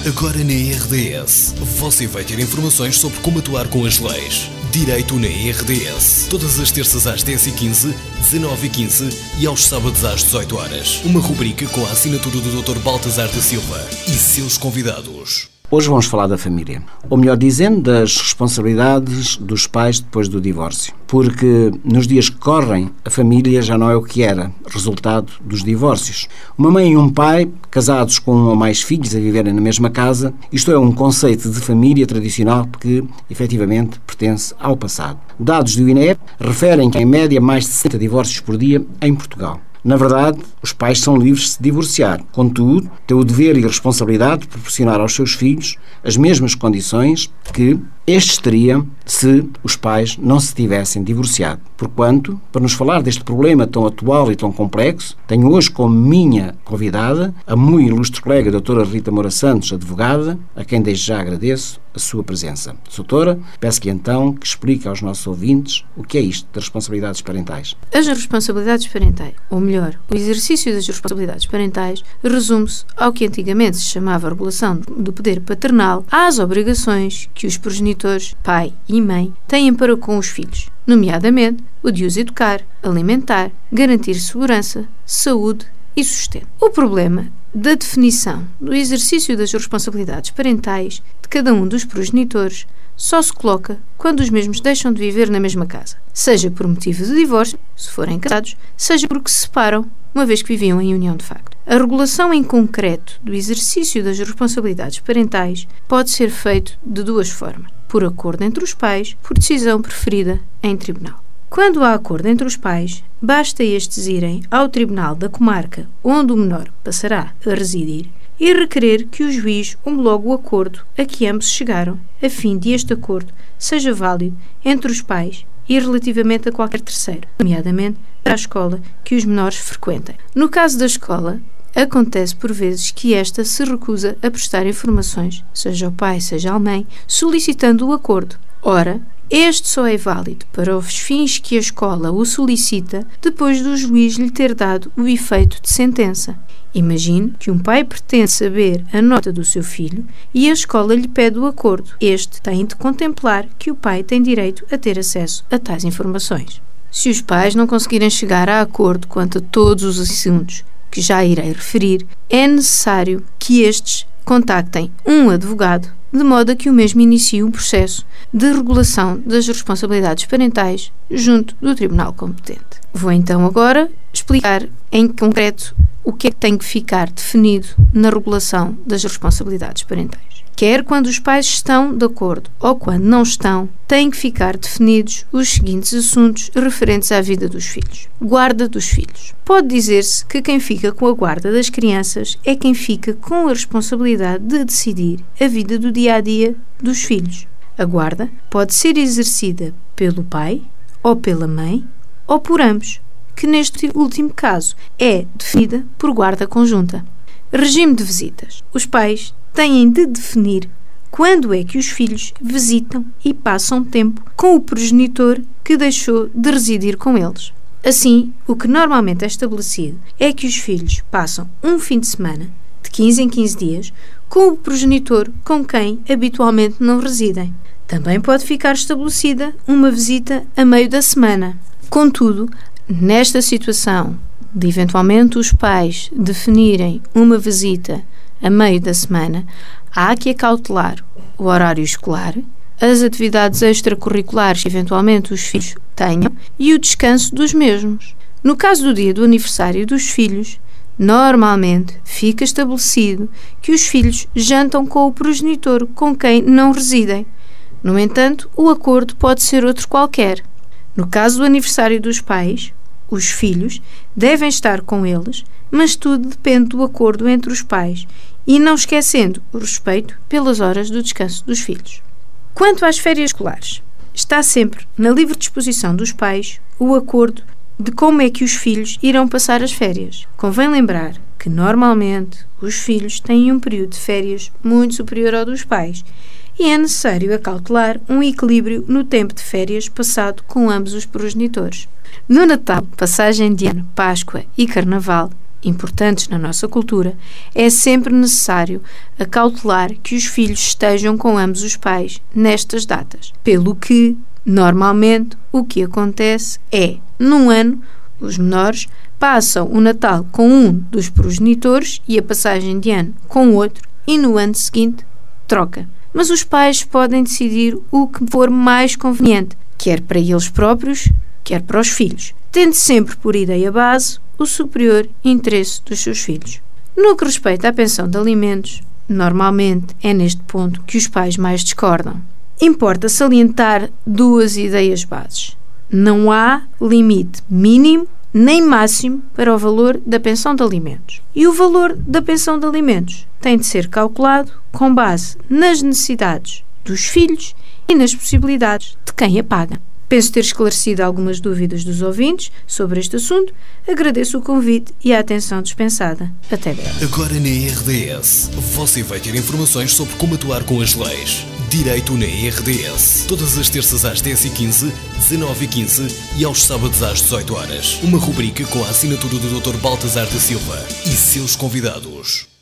Agora na RDS, você vai ter informações sobre como atuar com as leis. Direito na RDS. Todas as terças às 10h15, 19h15 e aos sábados às 18 horas. Uma rubrica com a assinatura do Dr. Baltasar da Silva e seus convidados. Hoje vamos falar da família, ou melhor dizendo, das responsabilidades dos pais depois do divórcio. Porque nos dias que correm, a família já não é o que era, resultado dos divórcios. Uma mãe e um pai, casados com um ou mais filhos a viverem na mesma casa, isto é um conceito de família tradicional que, efetivamente, pertence ao passado. Dados do INE referem que, em média, mais de 60 divórcios por dia em Portugal. Na verdade, os pais são livres de se divorciar. Contudo, têm o dever e a responsabilidade de proporcionar aos seus filhos as mesmas condições que estes teriam se os pais não se tivessem divorciado. Porquanto, para nos falar deste problema tão atual e tão complexo, tenho hoje como minha convidada a muito ilustre colega a doutora Rita Moura Santos, advogada, a quem desde já agradeço a sua presença. Doutora, peço-lhe então que explique aos nossos ouvintes o que é isto das responsabilidades parentais. As responsabilidades parentais, ou melhor, o exercício das responsabilidades parentais, resume-se ao que antigamente se chamava a regulação do poder paternal às obrigações que os progenitores, pai e mãe, têm para com os filhos, nomeadamente o de os educar, alimentar, garantir segurança, saúde e sustento. O problema da definição do exercício das responsabilidades parentais de cada um dos progenitores só se coloca quando os mesmos deixam de viver na mesma casa, seja por motivo de divórcio, se forem casados, seja porque se separam, uma vez que viviam em união de facto. A regulação em concreto do exercício das responsabilidades parentais pode ser feito de duas formas: por acordo entre os pais, por decisão preferida em tribunal. Quando há acordo entre os pais, basta estes irem ao tribunal da comarca onde o menor passará a residir e requerer que o juiz homologue o acordo a que ambos chegaram, a fim de este acordo seja válido entre os pais e relativamente a qualquer terceiro, nomeadamente para a escola que os menores frequentem. No caso da escola, acontece por vezes que esta se recusa a prestar informações, seja ao pai, seja à mãe, solicitando o acordo. Ora, este só é válido para os fins que a escola o solicita depois do juiz lhe ter dado o efeito de sentença. Imagine que um pai pretende saber a nota do seu filho e a escola lhe pede o acordo. Este tem de contemplar que o pai tem direito a ter acesso a tais informações. Se os pais não conseguirem chegar a acordo quanto a todos os assuntos que já irei referir, é necessário que estes contactem um advogado, de modo a que o mesmo inicie um processo de regulação das responsabilidades parentais junto do tribunal competente. Vou então agora explicar em concreto o que é que tem que ficar definido na regulação das responsabilidades parentais. Quer quando os pais estão de acordo ou quando não estão, têm que ficar definidos os seguintes assuntos referentes à vida dos filhos. Guarda dos filhos. Pode dizer-se que quem fica com a guarda das crianças é quem fica com a responsabilidade de decidir a vida do dia-a-dia dos filhos. A guarda pode ser exercida pelo pai, ou pela mãe, ou por ambos, que neste último caso é definida por guarda conjunta. Regime de visitas. Os pais têm de definir quando é que os filhos visitam e passam tempo com o progenitor que deixou de residir com eles. Assim, o que normalmente é estabelecido é que os filhos passam um fim de semana, de 15 em 15 dias, com o progenitor com quem habitualmente não residem. Também pode ficar estabelecida uma visita a meio da semana. Contudo, nesta situação de eventualmente os pais definirem uma visita a meio da semana, há que acautelar o horário escolar, as atividades extracurriculares que eventualmente os filhos tenham e o descanso dos mesmos. No caso do dia do aniversário dos filhos, normalmente fica estabelecido que os filhos jantam com o progenitor com quem não residem. No entanto, o acordo pode ser outro qualquer. No caso do aniversário dos pais, os filhos devem estar com eles, mas tudo depende do acordo entre os pais e não esquecendo o respeito pelas horas do descanso dos filhos. Quanto às férias escolares, está sempre na livre disposição dos pais o acordo de como é que os filhos irão passar as férias. Convém lembrar que, normalmente, os filhos têm um período de férias muito superior ao dos pais e é necessário acautelar um equilíbrio no tempo de férias passado com ambos os progenitores. No Natal, passagem de ano, Páscoa e Carnaval, importantes na nossa cultura, é sempre necessário acautelar que os filhos estejam com ambos os pais nestas datas. Pelo que, normalmente, o que acontece é, num ano, os menores passam o Natal com um dos progenitores e a passagem de ano com o outro, e no ano seguinte, troca. Mas os pais podem decidir o que for mais conveniente, quer para eles próprios, quer para os filhos, tendo sempre por ideia base o superior interesse dos seus filhos. No que respeita à pensão de alimentos, normalmente é neste ponto que os pais mais discordam. Importa salientar duas ideias bases. Não há limite mínimo nem máximo para o valor da pensão de alimentos. E o valor da pensão de alimentos tem de ser calculado com base nas necessidades dos filhos e nas possibilidades de quem a paga. Penso ter esclarecido algumas dúvidas dos ouvintes sobre este assunto. Agradeço o convite e a atenção dispensada. Até breve. Agora na RDS, você vai ter informações sobre como atuar com as leis. Direito na RDS. Todas as terças às 10h15, 19h15 e aos sábados às 18 horas. Uma rubrica com a assinatura do Dr. Baltasar da Silva e seus convidados.